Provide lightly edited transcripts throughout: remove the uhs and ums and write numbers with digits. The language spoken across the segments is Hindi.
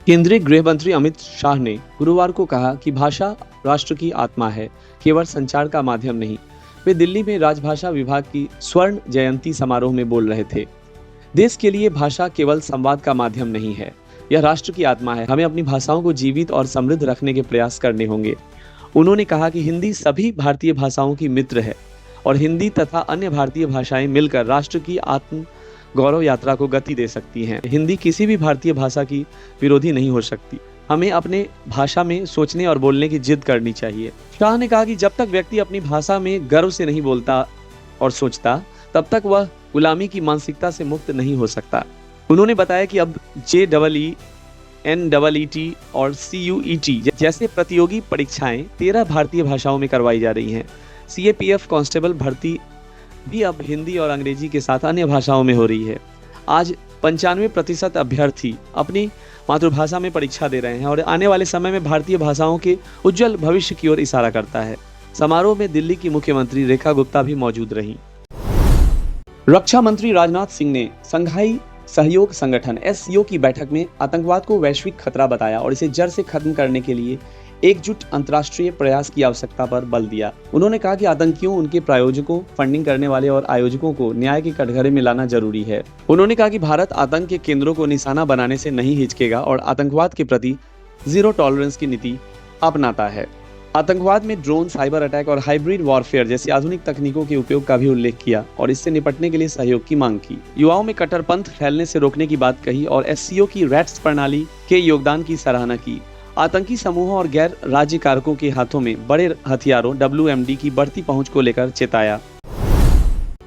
केंद्रीय गृह मंत्री अमित शाह ने गुरुवार को कहा कि भाषा राष्ट्र की आत्मा है, केवल संचार का माध्यम नहीं। वे दिल्ली में राजभाषा विभाग की स्वर्ण जयंती समारोह में बोल रहे थे। देश के लिए भाषा केवल संवाद का माध्यम नहीं है, यह राष्ट्र की आत्मा है। हमें अपनी भाषाओं को जीवित और समृद्ध रखने के प्रयास करने होंगे। उन्होंने कहा कि हिंदी सभी भारतीय भाषाओं की मित्र है और हिंदी तथा अन्य भारतीय भाषाएं मिलकर राष्ट्र की आत्म गौरव यात्रा को गति दे सकती हैं। हिंदी किसी भी भारतीय भाषा की विरोधी नहीं हो सकती। हमें अपने भाषा में सोचने और बोलने की जिद करनी चाहिए। शाह ने कहा कि जब तक व्यक्ति अपनी भाषा में गर्व से नहीं बोलता और सोचता, तब तक वह गुलामी की मानसिकता से मुक्त नहीं हो सकता। उन्होंने बताया कि अब JEE, NEET और CUET जैसे प्रतियोगी परीक्षाएं 13 भारतीय भाषाओं में करवाई जा रही हैं। CAPF कांस्टेबल भर्ती भी अब हिंदी और अंग्रेजी के साथ अन्य भाषाओं में हो रही है। आज 95% अभ्यर्थी अपनी मातृभाषा में परीक्षा दे रहे हैं और आने वाले समय में भारतीय भाषाओं के उज्जवल भविष्य की ओर इशारा करता है। समारोह में दिल्ली की मुख्यमंत्री रेखा गुप्ता भी मौजूद रहीं। रक्षा मंत्री राजनाथ सिंह ने शंघाई सहयोग संगठन SCO की बैठक में आतंकवाद को वैश्विक खतरा बताया और इसे जड़ से खत्म करने के लिए एकजुट अंतर्राष्ट्रीय प्रयास की आवश्यकता पर बल दिया। उन्होंने कहा कि आतंकियों, उनके प्रायोजकों, फंडिंग करने वाले और आयोजकों को न्याय के कटघरे में लाना जरूरी है। उन्होंने कहा कि भारत आतंक के केंद्रों को निशाना बनाने से नहीं हिचकेगा और आतंकवाद के प्रति जीरो टॉलरेंस की नीति अपनाता है। आतंकवाद में ड्रोन, साइबर अटैक और हाइब्रिड वॉरफेयर जैसी आधुनिक तकनीकों के उपयोग का भी उल्लेख किया और इससे निपटने के लिए सहयोग की मांग की। युवाओं में कट्टरपंथ फैलने से रोकने की बात कही और SCO की रैट्स प्रणाली के योगदान की सराहना की। आतंकी समूहों और गैर राज्य कारकों के हाथों में बड़े हथियारों WMD की बढ़ती पहुंच को लेकर चेताया।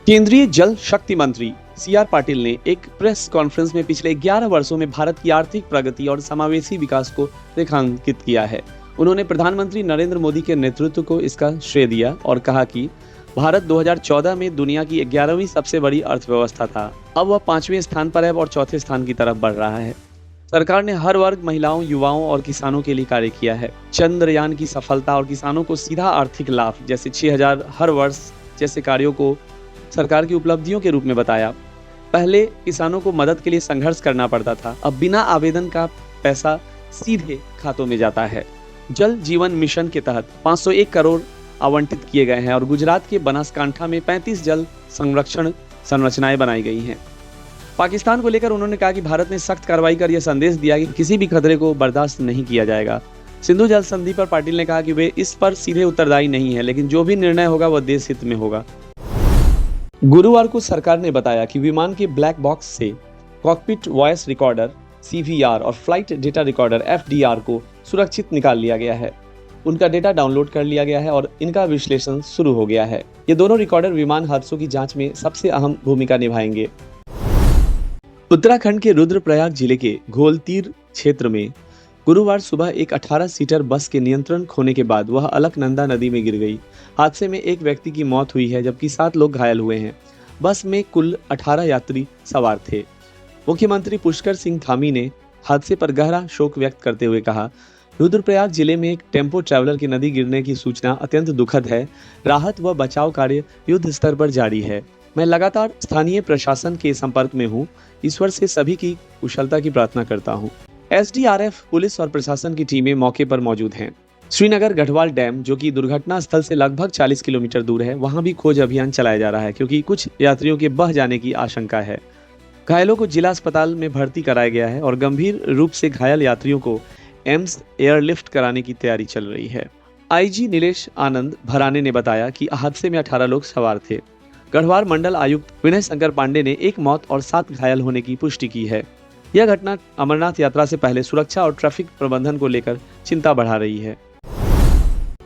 केंद्रीय जल शक्ति मंत्री CR पाटिल ने एक प्रेस कॉन्फ्रेंस में पिछले 11 वर्षों में भारत की आर्थिक प्रगति और समावेशी विकास को रेखांकित किया है। उन्होंने प्रधानमंत्री नरेंद्र मोदी के नेतृत्व को इसका श्रेय दिया और कहा कि भारत 2014 में दुनिया की 11वीं सबसे बड़ी अर्थव्यवस्था था। अब वह 5वें स्थान पर है और चौथे स्थान की तरफ बढ़ रहा है। सरकार ने हर वर्ग, महिलाओं, युवाओं और किसानों के लिए कार्य किया है। चंद्रयान की सफलता और किसानों को सीधा आर्थिक लाभ जैसे 6000 हर वर्ष जैसे कार्यों को सरकार की उपलब्धियों के रूप में बताया। पहले किसानों को मदद के लिए संघर्ष करना पड़ता था, अब बिना आवेदन का पैसा सीधे खातों में जाता है। जल जीवन मिशन के तहत 501 करोड़ आवंटित किए गए हैं और गुजरात के बनासकांठा में 35 जल संरक्षण संरचनाएं बनाई गई हैं। पाकिस्तान को लेकर उन्होंने कहा कि भारत ने सख्त कार्रवाई कर यह संदेश दिया कि किसी भी खतरे को बर्दाश्त नहीं किया जाएगा। सिंधु जल संधि पर पाटिल ने कहा कि वे इस पर सीधे उत्तरदायी नहीं है, लेकिन जो भी निर्णय होगा वह देश हित में होगा। गुरुवार को सरकार ने बताया कि विमान के ब्लैक बॉक्स से कॉकपिट वॉइस रिकॉर्डर CVR और फ्लाइट डेटा रिकॉर्डर FDR को सुरक्षित निकाल लिया गया है। उनका डेटा डाउनलोड कर लिया गया है और इनका विश्लेषण शुरू हो गया है। ये दोनों रिकॉर्डर विमान हादसों की जांच में सबसे अहम भूमिका निभाएंगे। उत्तराखंड के रुद्रप्रयाग जिले के घोलतीर क्षेत्र में गुरुवार सुबह एक 18 सीटर बस के नियंत्रण खोने के बाद वह अलकनंदा नदी में गिर गई। हादसे में एक व्यक्ति की मौत हुई है जबकि 7 लोग घायल हुए हैं। बस में कुल 18 यात्री सवार थे। मुख्यमंत्री पुष्कर सिंह धामी ने हादसे पर गहरा शोक व्यक्त करते हुए कहा, रुद्रप्रयाग जिले में एक टेम्पो ट्रैवलर की नदी गिरने की सूचना अत्यंत दुखद है। राहत व बचाव कार्य युद्ध स्तर पर जारी है। मैं लगातार स्थानीय प्रशासन के संपर्क में हूँ। ईश्वर से सभी की कुशलता की प्रार्थना करता हूँ। SDRF, पुलिस और प्रशासन की टीमें मौके पर मौजूद हैं। श्रीनगर गढ़वाल डैम, जो कि दुर्घटना स्थल से लगभग 40 किलोमीटर दूर है, वहां भी खोज अभियान चलाया जा रहा है क्योंकि कुछ यात्रियों के बह जाने की आशंका है। घायलों को जिला अस्पताल में भर्ती कराया गया है और गंभीर रूप से घायल यात्रियों को एम्स एयरलिफ्ट कराने की तैयारी चल रही है। IG नीलेश आनंद भराने ने बताया कि हादसे में 18 लोग सवार थे। गढ़वाल मंडल आयुक्त विनय शंकर पांडे ने 1 मौत और 7 घायल होने की पुष्टि की है। यह घटना अमरनाथ यात्रा से पहले सुरक्षा और ट्रैफिक प्रबंधन को लेकर चिंता बढ़ा रही है।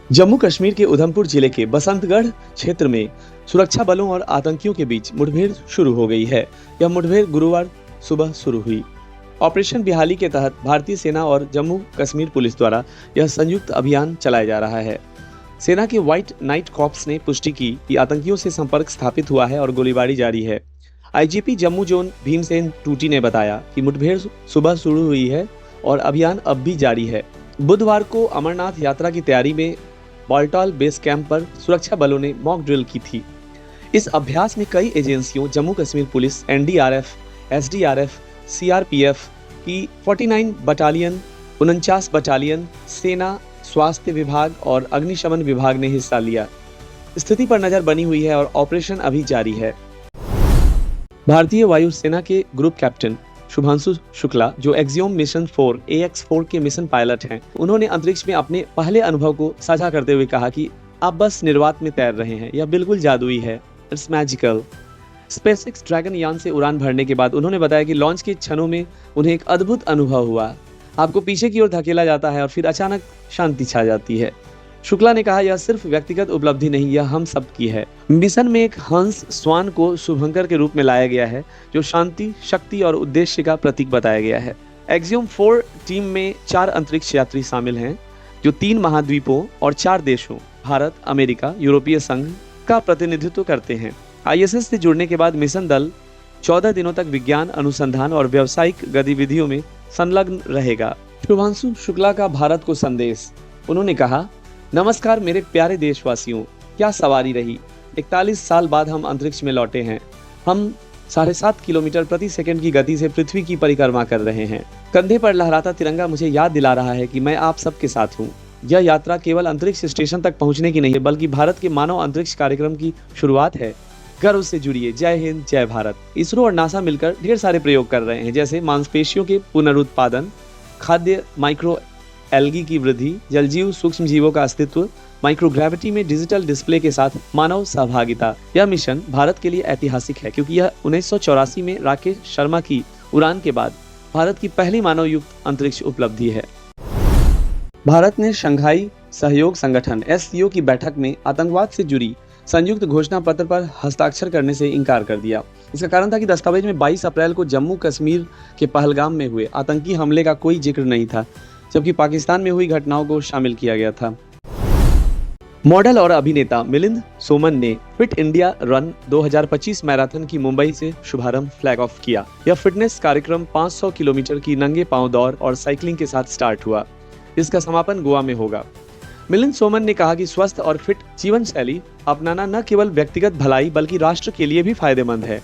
जम्मू कश्मीर के उधमपुर जिले के बसंतगढ़ क्षेत्र में सुरक्षा बलों और आतंकियों के बीच मुठभेड़ शुरू हो गई है। यह मुठभेड़ गुरुवार सुबह शुरू हुई। ऑपरेशन बिहाली के तहत भारतीय सेना और जम्मू कश्मीर पुलिस द्वारा यह संयुक्त अभियान चलाया जा रहा है। सेना के व्हाइट नाइट कॉर्प्स ने पुष्टि की कि आतंकियों से संपर्क स्थापित हुआ है और गोलीबारी जारी है। IGP जम्मू जोन भीमसेन टूटी ने बताया कि मुठभेड़ सुबह शुरू हुई है और अभियान अब भी जारी है। बुधवार को अमरनाथ यात्रा की तैयारी में बाल्टाल बेस कैंप पर सुरक्षा बलों ने मॉक ड्रिल की थी। इस अभ्यास में कई एजेंसियों, Jammu Kashmir police, NDRF, SDRF, CRPF, कि 49 बटालियन, 49 बटालियन, सेना, स्वास्थ्य विभाग और अग्निशमन विभाग ने हिस्सा लिया। स्थिति पर नजर बनी हुई है और ऑपरेशन अभी जारी है। भारतीय वायुसेना के ग्रुप कैप्टन शुभांशु शुक्ला, जो एक्सियोम मिशन 4 AX4 के मिशन पायलट हैं, उन्होंने अंतरिक्ष में अपने पहले अनुभव को साझा करते हुए कहा कि आप बस निर्वात में तैर रहे हैं, यह बिल्कुल जादुई है, इट्स मैजिकल। स्पेसएक्स ड्रैगन यान से उड़ान भरने के बाद उन्होंने बताया कि लॉन्च के क्षणों में उन्हें एक अद्भुत अनुभव हुआ। आपको पीछे की ओर धकेला जाता है और फिर अचानक शांति छा जाती है। शुक्ला ने कहा, यह सिर्फ व्यक्तिगत उपलब्धि नहीं, यह हम सब की है। मिशन में एक हंस श्वान को शुभंकर के रूप में लाया गया है, जो शांति, शक्ति और उद्देश्य का प्रतीक बताया गया है। एक्सियोम 4 टीम में 4 अंतरिक्ष यात्री शामिल हैं, जो 3 महाद्वीपों और 4 देशों भारत, अमेरिका, यूरोपीय संघ का प्रतिनिधित्व करते हैं। ISS से जुड़ने के बाद मिशन दल 14 दिनों तक विज्ञान, अनुसंधान और व्यावसायिक गतिविधियों में संलग्न रहेगा। शुभांशु शुक्ला का भारत को संदेश। उन्होंने कहा, नमस्कार मेरे प्यारे देशवासियों, क्या सवारी रही। 41 साल बाद हम अंतरिक्ष में लौटे हैं। हम 7.5 किलोमीटर प्रति सेकंड की गति से पृथ्वी की परिक्रमा कर रहे हैं। कंधे पर लहराता तिरंगा मुझे याद दिला रहा है कि मैं आप सबके साथ हूँ। यह यात्रा केवल अंतरिक्ष स्टेशन तक पहुँचने की नहीं है, बल्कि भारत के मानव अंतरिक्ष कार्यक्रम की शुरुआत है। गर्व से जुड़िए। जय हिंद, जय भारत। इसरो और नासा मिलकर ढेर सारे प्रयोग कर रहे हैं, जैसे मांसपेशियों के पुनरुत्पादन, खाद्य माइक्रो एल्गी की वृद्धि, जलजीव सूक्ष्म जीवों का अस्तित्व, माइक्रोग्रेविटी में डिजिटल डिस्प्ले के साथ मानव सहभागिता। यह मिशन भारत के लिए ऐतिहासिक है, क्योंकि यह 1984 में राकेश शर्मा की उड़ान के बाद भारत की पहली मानव युक्त अंतरिक्ष उपलब्धि है। भारत ने शंघाई सहयोग संगठन SCO की बैठक में आतंकवाद से जुड़ी संयुक्त घोषणा पत्र पर हस्ताक्षर करने से इनकार कर दिया। इसका कारण था कि दस्तावेज में 22 अप्रैल को जम्मू कश्मीर के पहलगाम में हुए आतंकी हमले का कोई जिक्र नहीं था, जबकि पाकिस्तान में हुई घटनाओं को शामिल किया गया था। मॉडल और अभिनेता मिलिंद सोमन ने फिट इंडिया रन 2025 मैराथन की मुंबई से शुभारंभ फ्लैग ऑफ किया। यह फिटनेस कार्यक्रम 500 किलोमीटर की नंगे पांव दौड़ और साइकिलिंग के साथ स्टार्ट हुआ। इसका समापन गोवा में होगा। मिलिंद सोमन ने कहा कि स्वस्थ और फिट जीवन शैली अपनाना न केवल व्यक्तिगत भलाई बल्कि राष्ट्र के लिए भी फायदेमंद है।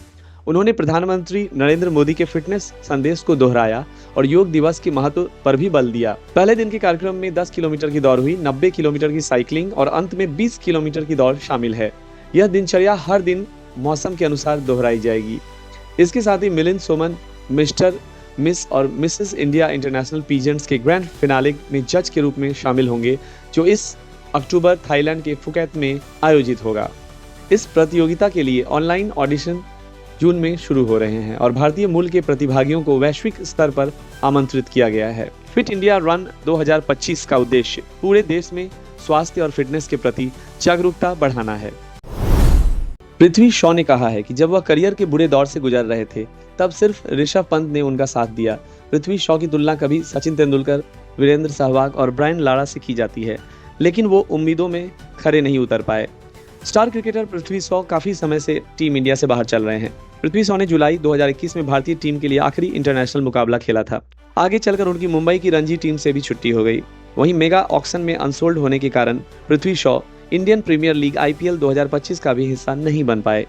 उन्होंने प्रधानमंत्री नरेंद्र मोदी के फिटनेस संदेश को दोहराया और योग दिवस के महत्व पर भी बल दिया। पहले दिन के कार्यक्रम में 10 किलोमीटर की दौड़ हुई, 90 किलोमीटर की साइकिलिंग और अंत में 20 किलोमीटर की दौड़ शामिल है। यह दिनचर्या हर दिन मौसम के अनुसार दोहराई जाएगी। इसके साथ ही मिलिंद सोमन मिस्टर, मिस और मिसेस इंडिया इंटरनेशनल पीजेंट्स के ग्रैंड फिनाले में जज के रूप में शामिल होंगे, जो इस अक्टूबर थाईलैंड के फुकेत में आयोजित होगा। इस प्रतियोगिता के लिए ऑनलाइन ऑडिशन जून में शुरू हो रहे हैं और भारतीय मूल के प्रतिभागियों को वैश्विक स्तर पर आमंत्रित किया गया है। फिट इंडिया रन 2025 का उद्देश्य पूरे देश में स्वास्थ्य और फिटनेस के प्रति जागरूकता बढ़ाना है। पृथ्वी शॉ ने कहा है कि जब वह करियर के बुरे दौर से गुजर रहे थे, तब सिर्फ ऋषभ पंत ने उनका साथ दिया। पृथ्वी शॉ की तुलना कभी सचिन तेंदुलकर, वीरेंद्र सहवाग और ब्रायन लारा से की जाती है, लेकिन वो उम्मीदों में खरे नहीं उतर पाए। स्टार क्रिकेटर पृथ्वी शॉ काफी समय से टीम इंडिया से बाहर चल रहे हैं। पृथ्वी शॉ ने जुलाई 2021 में भारतीय टीम के लिए आखिरी इंटरनेशनल मुकाबला खेला था। आगे चलकर उनकी मुंबई की रणजी टीम से भी छुट्टी हो गई। वहीं मेगा ऑक्शन में अनसोल्ड होने के कारण Prithvi Shaw Indian Premier League IPL 2025 का भी हिस्सा नहीं बन पाए।